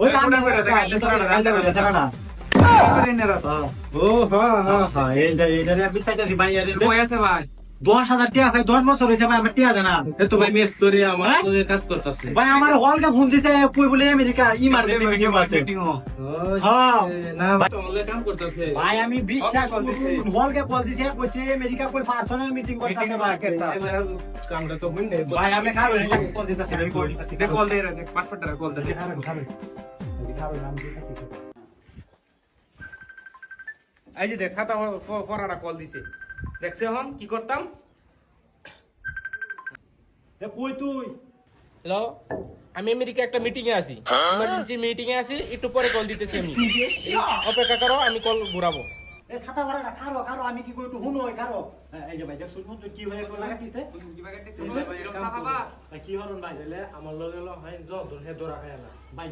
ওই আমরা করে দেখা ও হ্যাঁ এটা বিস্তারিত ভাই আরে কই আছে ভাই 10,000 টাকা ভাই 10 বছর হয়েছে ভাই আমার টাকা দেনা এ তো ভাই মিস্ত্রি আমার কাজ করতেছে ভাই আমার হলকে ফোন দিছে কই বলে আমেরিকা ইমার্জেন্সি মিটিং আছে হ্যাঁ না তো হলে কাম করতেছে ভাই আমি বিশ্বাস করুন হলকে কল দিছে কইছে আমেরিকা কই পার্সোনাল মিটিং করতেছে ভাই কামটা তো হইন ভাই আমি খাবো না কল দিতেছে আমি কই দেখ কল দে রে দেখ পাটপাটরা কল দে এই যে দেখ ছাতা ফরাটা কল দিছে দেখছে হন কি করতাম এ কই তুই হ্যালো আমি আমেরিকা একটা মিটিং এ আছি ইমার্জেন্সি মিটিং এ আছি একটু পরে কল দিতেছি আমি অপেক্ষা করো আমি কল ঘুরাবো এ ছাতা ভরাটা খারো আমি কি কই একটু হুনো খারো এই যে ভাই দেখ শুনবো তুই কি হয়ে লাগাইছে কি হরন ভাই আমার লগে হয় জ ধরে ধরা খায় না ভাই